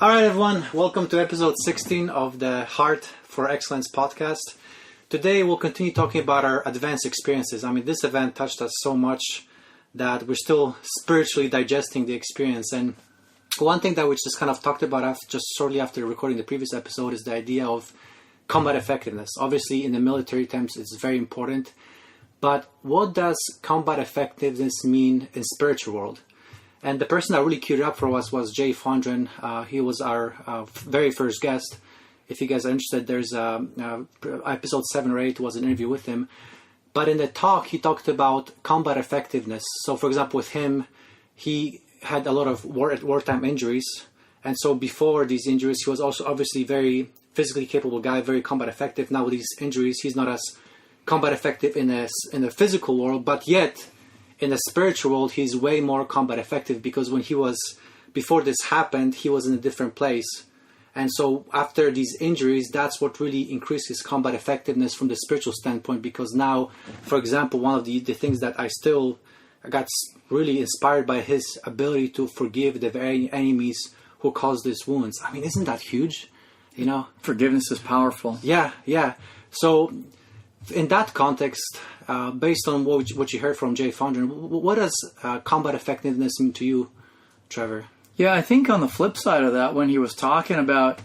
All right, everyone. Welcome to episode 16 of the Heart for Excellence podcast. Today, we'll continue talking about our advanced experiences. I mean, this event touched us so much that we're still spiritually digesting the experience. And one thing that we just kind of talked about just shortly after recording the previous episode is the idea of combat effectiveness. Obviously, in the military terms, it's very important. But what does combat effectiveness mean in spiritual world? And the person that really queued it up for us was Jay Fondren. He was our very first guest. If you guys are interested, there's episode 7 or 8 was an interview with him. But in the talk, he talked about combat effectiveness. So, for example, with him, he had a lot of wartime injuries. And so before these injuries, he was also obviously very physically capable guy, very combat effective. Now with these injuries, he's not as combat effective in the physical world, but yet in the spiritual world, he's way more combat effective because before this happened, he was in a different place. And so after these injuries, that's what really increases combat effectiveness from the spiritual standpoint, because now, for example, one of the things that I got really inspired by his ability to forgive the very enemies who caused these wounds. I mean, isn't that huge? You know? Forgiveness is powerful. Yeah. So in that context, based on what you heard from Jay Fondren, what does combat effectiveness mean to you, Trevor? Yeah, I think on the flip side of that, when he was talking about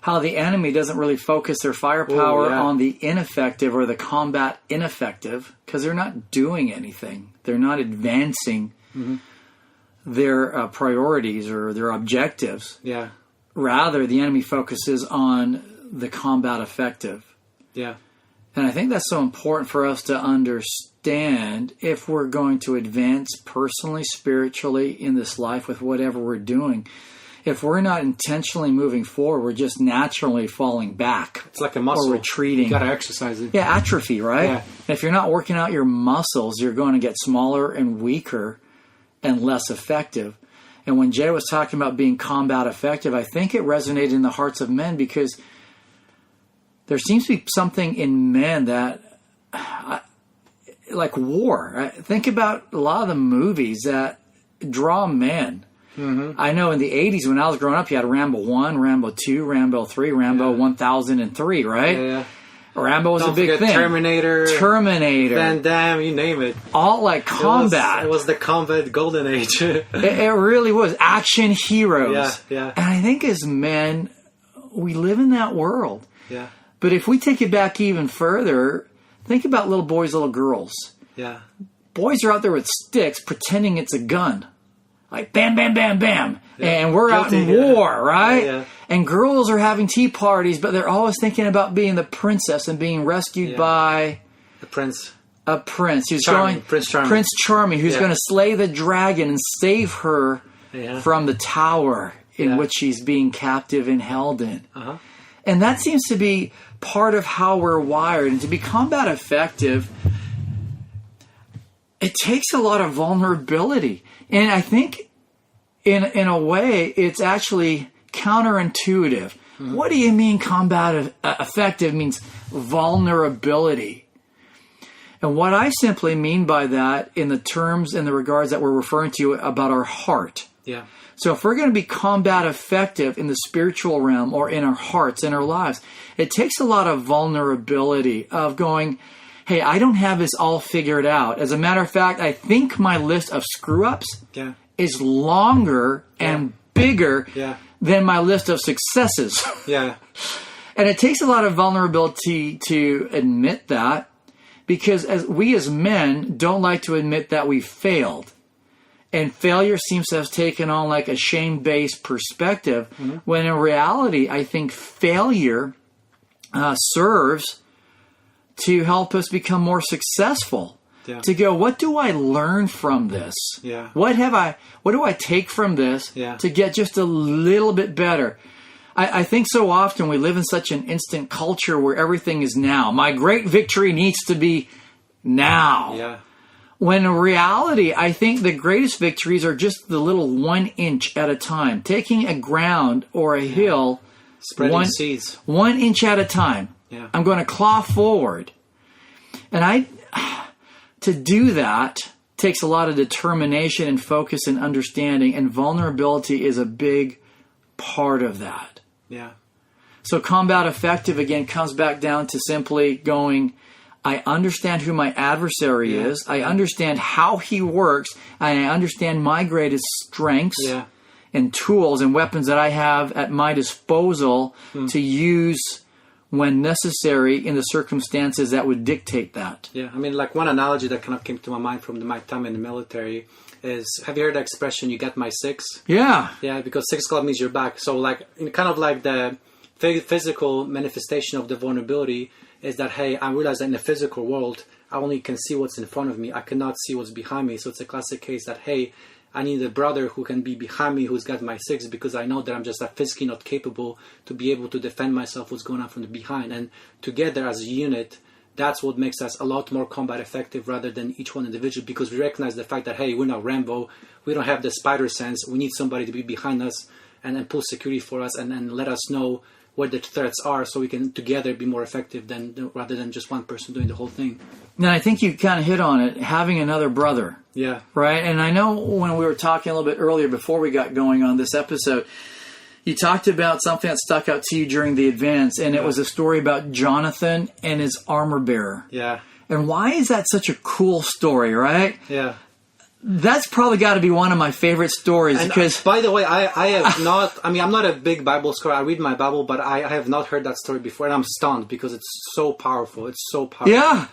how the enemy doesn't really focus their firepower on the ineffective or the combat ineffective, because they're not doing anything. They're not advancing their priorities or their objectives. Yeah. Rather, the enemy focuses on the combat effective. Yeah. And I think that's so important for us to understand if we're going to advance personally, spiritually in this life with whatever we're doing. If we're not intentionally moving forward, we're just naturally falling back. It's like a muscle. Or retreating. You got to exercise it. Yeah, atrophy, right? Yeah. And if you're not working out your muscles, you're going to get smaller and weaker and less effective. And when Jay was talking about being combat effective, I think it resonated in the hearts of men because there seems to be something in men that, like war. Think about a lot of the movies that draw men. Mm-hmm. I know in the 80s when I was growing up, you had Rambo 1, Rambo 2, Rambo 3, Rambo 1003, right? Yeah. Rambo was a big thing. Terminator. Van Damme, you name it. All like combat. It was the combat golden age. it really was. Action heroes. Yeah. And I think as men, we live in that world. Yeah. But if we take it back even further, think about little boys, little girls. Yeah. Boys are out there with sticks pretending it's a gun. Like bam, bam, bam, bam. Yeah. And we're out in war, right? Yeah. And girls are having tea parties, but they're always thinking about being the princess and being rescued by the prince. A prince who's Prince Charming, who's going to slay the dragon and save her from the tower in which she's being captive and held in. Uh-huh. And that seems to be part of how we're wired. And to be combat effective, it takes a lot of vulnerability. And I think in a way, it's actually counterintuitive. Mm-hmm. What do you mean combat effective means vulnerability? And what I simply mean by that in the terms and the regards that we're referring to about our heart. Yeah. So if we're going to be combat effective in the spiritual realm or in our hearts, in our lives, it takes a lot of vulnerability of going, hey, I don't have this all figured out. As a matter of fact, I think my list of screw-ups is longer and bigger than my list of successes. Yeah. And it takes a lot of vulnerability to admit that, because we as men don't like to admit that we failed. And failure seems to have taken on like a shame-based perspective, when in reality, I think failure serves to help us become more successful. Yeah. To go, what do I learn from this? Yeah. What do I take from this to get just a little bit better? I think so often we live in such an instant culture where everything is now. My great victory needs to be now. Yeah. When in reality, I think the greatest victories are just the little 1 inch at a time. Taking a ground or a hill, spreading seeds. 1 inch at a time. Yeah. I'm going to claw forward. And to do that takes a lot of determination and focus and understanding, and vulnerability is a big part of that. Yeah. So combat effective, again, comes back down to simply going, I understand who my adversary is. I understand how he works. And I understand my greatest strengths and tools and weapons that I have at my disposal to use when necessary in the circumstances that would dictate that. Yeah, I mean, like one analogy that kind of came to my mind from my time in the military is, have you heard the expression, you get my six? Yeah. Yeah, because 6 o'clock means you're back. So like, in kind of like the physical manifestation of the vulnerability is that, hey, I realize that in the physical world, I only can see what's in front of me. I cannot see what's behind me. So it's a classic case that, hey, I need a brother who can be behind me, who's got my six, because I know that I'm just physically not capable to be able to defend myself, what's going on from the behind. And together as a unit, that's what makes us a lot more combat effective rather than each one individual, because we recognize the fact that, hey, we're not Rambo. We don't have the spider sense. We need somebody to be behind us and pull security for us and let us know what the threats are, so we can together be more effective rather than just one person doing the whole thing. Now, I think you kind of hit on it, having another brother. Yeah. Right? And I know when we were talking a little bit earlier before we got going on this episode, you talked about something that stuck out to you during the advance, and it was a story about Jonathan and his armor bearer. Yeah. And why is that such a cool story, right? Yeah. That's probably got to be one of my favorite stories. And because by the way, I have not, I mean, I'm not a big Bible scholar. I read my Bible, but I have not heard that story before. And I'm stunned because it's so powerful. It's so powerful. Yeah.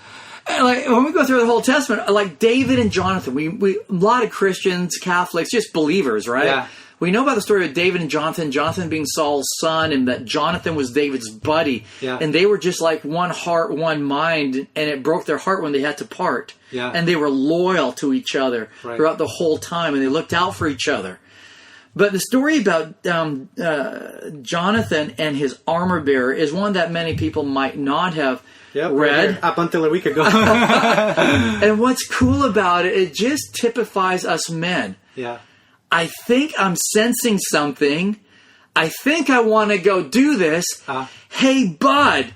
And like when we go through the whole Testament, like David and Jonathan, we a lot of Christians, Catholics, just believers, right? Yeah. We know about the story of David and Jonathan being Saul's son, and that Jonathan was David's buddy. Yeah. And they were just like one heart, one mind, and it broke their heart when they had to part. Yeah. And they were loyal to each other throughout the whole time, and they looked out for each other. But the story about Jonathan and his armor bearer is one that many people might not have read. Up until a week ago. And what's cool about it, it just typifies us men. Yeah. I think I'm sensing something. I think I want to go do this. Hey, bud,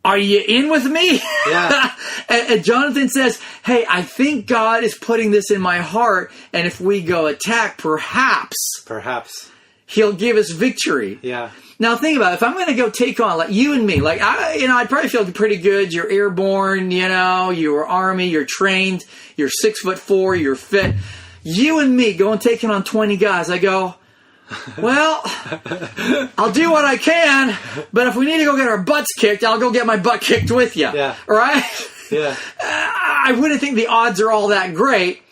are you in with me? Yeah. And Jonathan says, hey, I think God is putting this in my heart, and if we go attack, perhaps he'll give us victory. Yeah. Now think about it. If I'm going to go take on, like you and me, like I'd probably feel pretty good. You're airborne, you're Army, you're trained, you're 6'4", you're fit. You and me going taking on 20 guys. I go, well, I'll do what I can, but if we need to go get our butts kicked, I'll go get my butt kicked with you. Yeah. Right? Yeah. I wouldn't think the odds are all that great,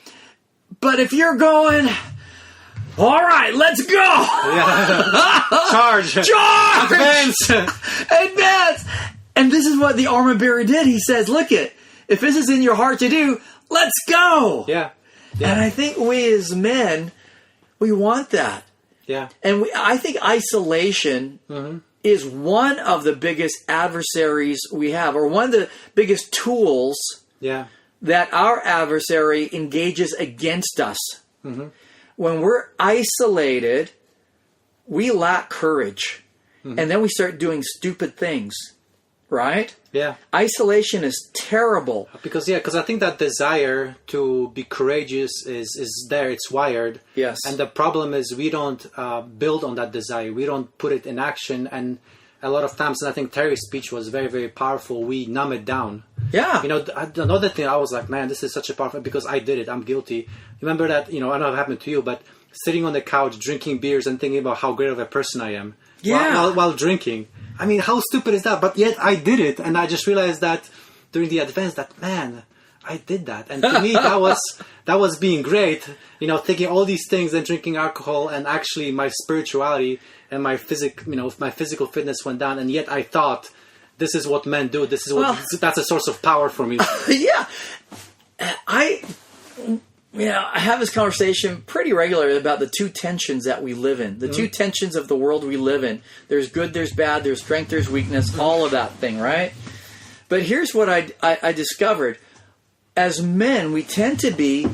but if you're going, all right, let's go. Yeah. Charge. Advance. Advance. And this is what the armor bearer did. He says, look it, if this is in your heart to do, let's go. Yeah. Yeah. And I think we as men, we want that. Yeah. And I think isolation is one of the biggest adversaries we have, or one of the biggest tools that our adversary engages against us. Mm-hmm. When we're isolated, we lack courage. Mm-hmm. And then we start doing stupid things. Right? Yeah. Isolation is terrible. Because I think that desire to be courageous is there. It's wired. Yes. And the problem is we don't build on that desire. We don't put it in action. And a lot of times, and I think Terry's speech was very, very powerful, we numb it down. Yeah. Another thing, I was like, man, this is such a powerful, because I did it. I'm guilty. Remember that, I don't know if it happened to you, but sitting on the couch, drinking beers and thinking about how great of a person I am. Yeah. While drinking. I mean, how stupid is that? But yet I did it, and I just realized that during the advance that, man, I did that. And to me, that was being great, thinking all these things and drinking alcohol, and actually my spirituality and my physical fitness went down, and yet I thought, this is what men do. This is that's a source of power for me. Yeah. I have this conversation pretty regularly about the two tensions that we live in. The two tensions of the world we live in. There's good, there's bad, there's strength, there's weakness, all of that thing, right? But here's what I discovered. As men, we tend to be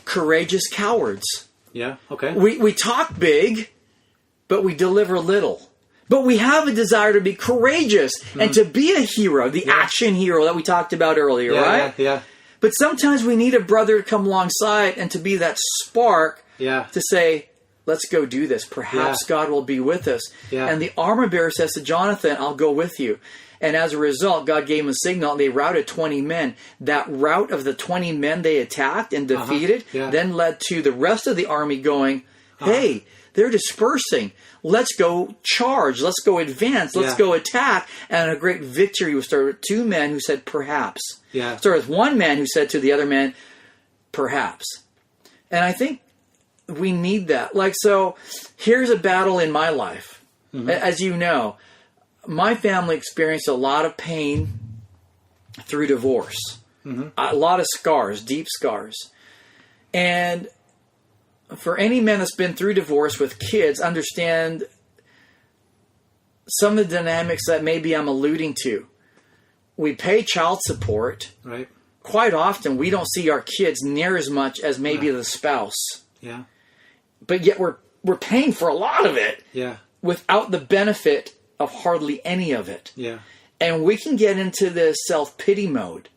courageous cowards. Yeah, okay. We talk big, but we deliver little. But we have a desire to be courageous and to be a hero, the action hero that we talked about earlier, right? Yeah. But sometimes we need a brother to come alongside and to be that spark to say, let's go do this. Perhaps God will be with us. Yeah. And the armor bearer says to Jonathan, I'll go with you. And as a result, God gave him a signal. They routed 20 men. That rout of the 20 men they attacked and defeated then led to the rest of the army going, hey, they're dispersing. Let's go charge. Let's go advance. Let's go attack. And a great victory was started with 2 men who said, perhaps. Yeah. Started with 1 man who said to the other man, perhaps. And I think we need that. Like, so here's a battle in my life. As you know, my family experienced a lot of pain through divorce. A lot of scars, deep scars. And for any man that's been through divorce with kids, understand some of the dynamics that maybe I'm alluding to. We pay child support. Right. Quite often, we don't see our kids near as much as maybe the spouse. Yeah. But yet we're paying for a lot of it. Yeah. Without the benefit of hardly any of it. Yeah. And we can get into this self-pity mode.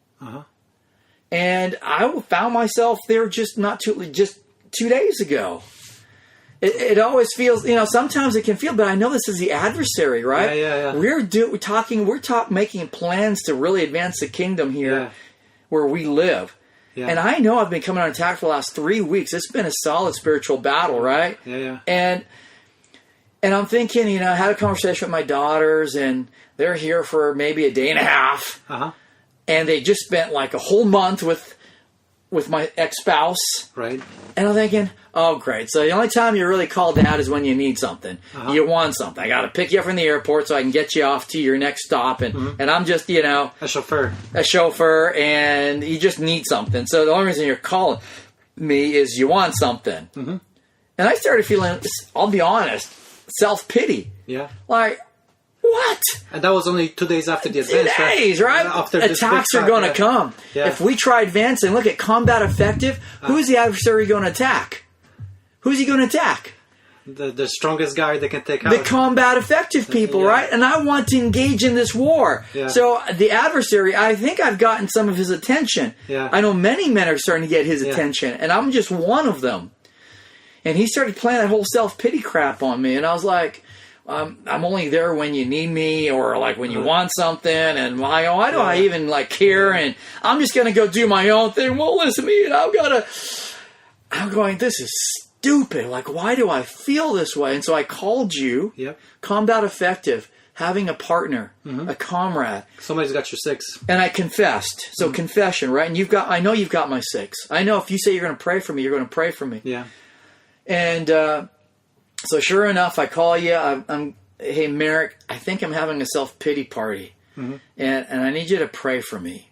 And I found myself there just 2 days ago. It always feels, sometimes it can feel, but I know this is the adversary, right? Yeah. We're making plans to really advance the kingdom here where we live. Yeah. And I know I've been coming on attack for the last 3 weeks. It's been a solid spiritual battle, right? Yeah. And I'm thinking, I had a conversation with my daughters, and they're here for maybe a day and a half. And they just spent like a whole month with my ex-spouse. Right. And I'm thinking, oh, great. So the only time you really call Dad is when you need something. You want something. I got to pick you up from the airport so I can get you off to your next stop. And I'm just, a chauffeur, and you just need something. So the only reason you're calling me is you want something. And I started feeling, I'll be honest, self-pity. Yeah. Like, what? And that was only 2 days after the advance. 2 days, right? After attacks are going to come. Yeah. If we try advancing, look at combat effective, who's the adversary going to attack? Who's he going to attack? The strongest guy they can take out. The combat effective people, right? And I want to engage in this war. Yeah. So the adversary, I think I've gotten some of his attention. Yeah. I know many men are starting to get his attention, and I'm just one of them. And he started playing that whole self-pity crap on me, and I was like, I'm only there when you need me, or like when you want something, and why do I even like care? And I'm just going to go do my own thing. Well, listen to me, and I'm going, this is stupid. Like, why do I feel this way? And so I called you. Yep. Combat effective, having a partner, a comrade. Somebody's got your 6. And I confessed. So confession, right? And I know you've got my 6. I know if you say you're going to pray for me, you're going to pray for me. Yeah. And so sure enough, I call you. Hey, Merrick, I think I'm having a self-pity party. And I need you to pray for me.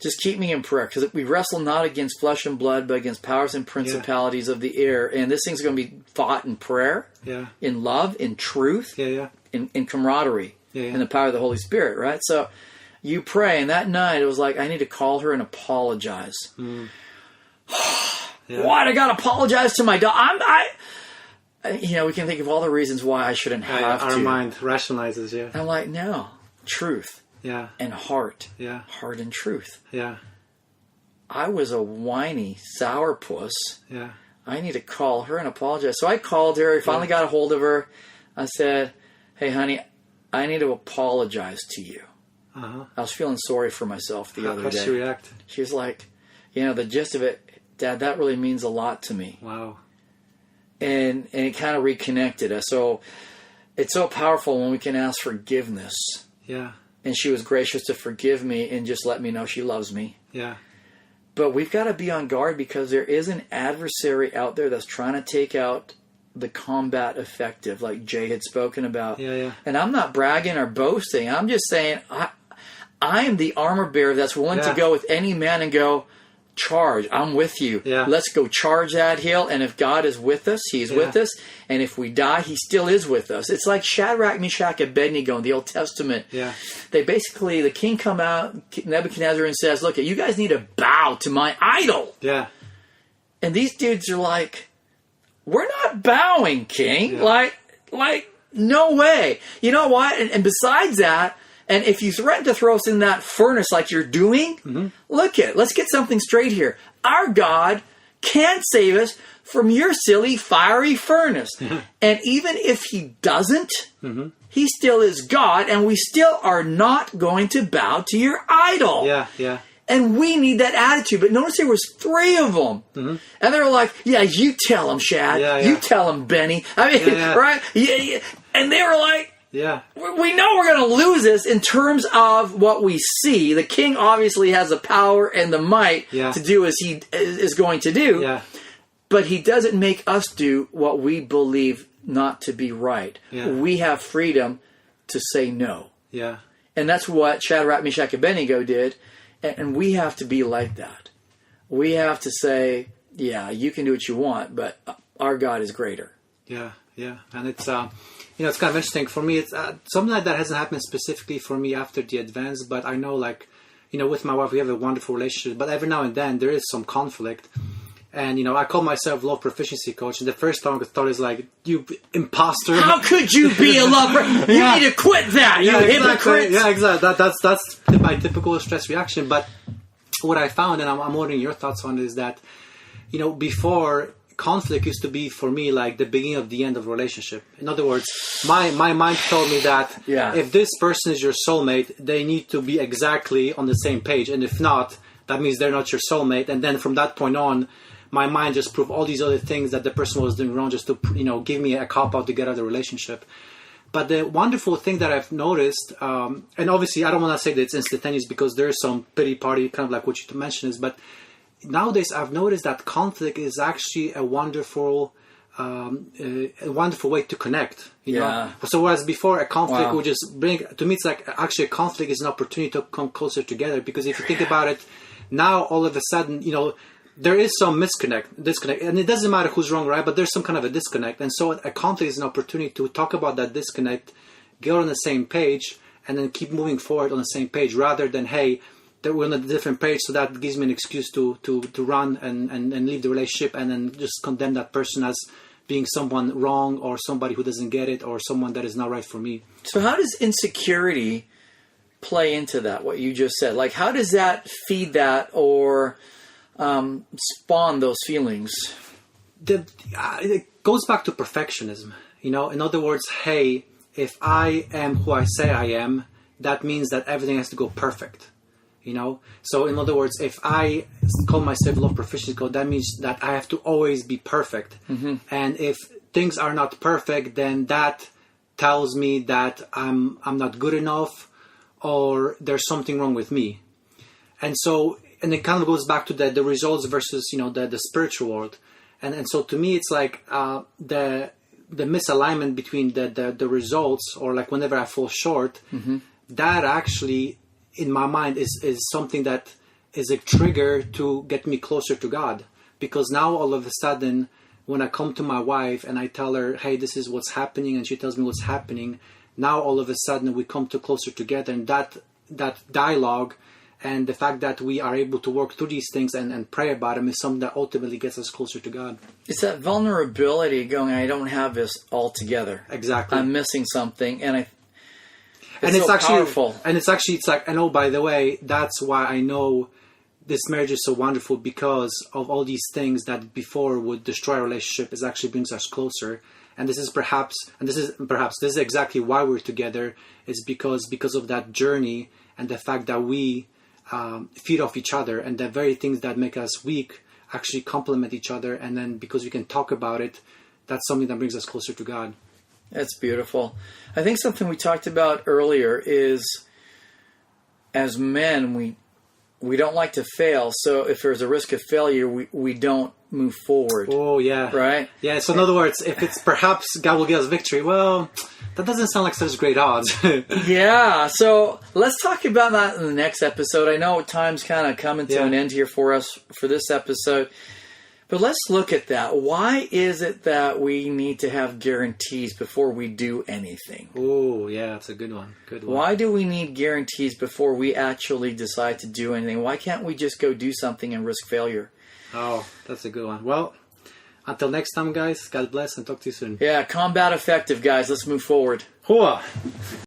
Just keep me in prayer, because we wrestle not against flesh and blood, but against powers and principalities of the air. And this thing's going to be fought in prayer, in love, in truth, in camaraderie, in the power of the Holy Spirit, right? So you pray, and that night it was like, I need to call her and apologize. What? I got to apologize to my dog? We can think of all the reasons why I shouldn't have to. Our mind rationalizes, I'm like, no, truth. Yeah. And heart. Yeah. Heart and truth. Yeah. I was a whiny sourpuss. Yeah. I need to call her and apologize. So I called her. I finally got a hold of her. I said, hey, honey, I need to apologize to you. I was feeling sorry for myself the other day. How did she react? She was like, the gist of it, Dad, that really means a lot to me. Wow. And it kind of reconnected us. So it's so powerful when we can ask forgiveness. Yeah. And she was gracious to forgive me and just let me know she loves me. Yeah. But we've got to be on guard, because there is an adversary out there that's trying to take out the combat effective, like Jay had spoken about. Yeah. And I'm not bragging or boasting. I'm just saying I am the armor bearer that's willing to go with any man and go, charge. I'm with you. Yeah. Let's go charge that hill. And if God is with us, He's with us. And if we die, He still is with us. It's like Shadrach, Meshach, and Abednego in the Old Testament. Yeah. They basically, the king come out, Nebuchadnezzar, and says, look, you guys need to bow to my idol. Yeah. And these dudes are like, we're not bowing, king. Yeah. Like, no way. You know what? And besides that, and if you threaten to throw us in that furnace like you're doing, let's get something straight here. Our God can't save us, from your silly fiery furnace. And even if he doesn't, he still is God, and we still are not going to bow to your idol. Yeah, yeah. And we need that attitude. But notice there was 3 of them. And they were like, yeah, you tell him, Shad. Yeah, yeah. You tell him, Benny. I mean, right? Yeah. And they were like, yeah. We know we're going to lose this in terms of what we see. The king obviously has the power and the might to do as he is going to do. Yeah. But he doesn't make us do what we believe not to be right. Yeah. We have freedom to say no. Yeah. And that's what Shadrach, Meshach, and Abednego did. And we have to be like that. We have to say, yeah, you can do what you want, but our God is greater. Yeah, yeah. And it's, it's kind of interesting. For me, it's something like that hasn't happened specifically for me after the advance, but I know, like, with my wife, we have a wonderful relationship, but every now and then there is some conflict. And, I call myself love proficiency coach. And the first time I thought is like, you imposter. How could you be a love? You need to quit that, you hypocrite. Yeah, exactly. That's my typical stress reaction. But what I found, and I'm wondering your thoughts on it, is that, before, conflict used to be for me like the beginning of the end of a relationship. In other words, my mind told me that if this person is your soulmate, they need to be exactly on the same page. And if not, that means they're not your soulmate. And then from that point on, my mind just proved all these other things that the person was doing wrong just to, give me a cop-out to get out of the relationship. But the wonderful thing that I've noticed, and obviously I don't want to say that it's instantaneous because there's some pity party, kind of like what you mentioned is, but nowadays I've noticed that conflict is actually a wonderful way to connect. You know? So whereas before a conflict would just bring, to me it's like actually a conflict is an opportunity to come closer together, because if you think about it, now all of a sudden, there is some disconnect, and it doesn't matter who's wrong, right? But there's some kind of a disconnect, and so a conflict is an opportunity to talk about that disconnect, get on the same page, and then keep moving forward on the same page, rather than that we're on a different page, so that gives me an excuse to run and leave the relationship, and then just condemn that person as being someone wrong or somebody who doesn't get it or someone that is not right for me. So how does insecurity play into that? What you just said, like how does that feed that or spawn those feelings? It goes back to perfectionism. In other words, hey, if I am who I say I am, that means that everything has to go perfect. So in other words, if I call myself love proficiency coach, that means that I have to always be perfect. And if things are not perfect, then that tells me that I'm not good enough, or there's something wrong with me. And so, and it kind of goes back to the results versus, the spiritual world. And so to me, it's like the misalignment between the results, or like whenever I fall short, that actually, in my mind, is something that is a trigger to get me closer to God. Because now all of a sudden, when I come to my wife and I tell her, hey, this is what's happening, and she tells me what's happening, now all of a sudden we come closer together, and that dialogue and the fact that we are able to work through these things and pray about them is something that ultimately gets us closer to God. It's that vulnerability going, I don't have this all together. Exactly. I'm missing something, and it's so actually powerful. And it's like, I know, by the way, that's why I know this marriage is so wonderful, because of all these things that before would destroy a relationship, it actually brings us closer. And this is exactly why we're together. It's because of that journey and the fact that we feed off each other, and the very things that make us weak actually complement each other. And then because we can talk about it, that's something that brings us closer to God. That's beautiful. I think something we talked about earlier is, as men, we don't like to fail. So if there's a risk of failure, we don't move forward. Oh, yeah. Right? Yeah, so in other words, if it's perhaps God will give us victory, well, that doesn't sound like such great odds. Yeah, so let's talk about that in the next episode. I know time's kind of coming to an end here for us for this episode. But let's look at that. Why is it that we need to have guarantees before we do anything? Oh, yeah, that's a good one. Good one. Why do we need guarantees before we actually decide to do anything? Why can't we just go do something and risk failure? Oh, that's a good one. Well, until next time, guys, God bless, and talk to you soon. Yeah, combat effective, guys. Let's move forward. Hooah!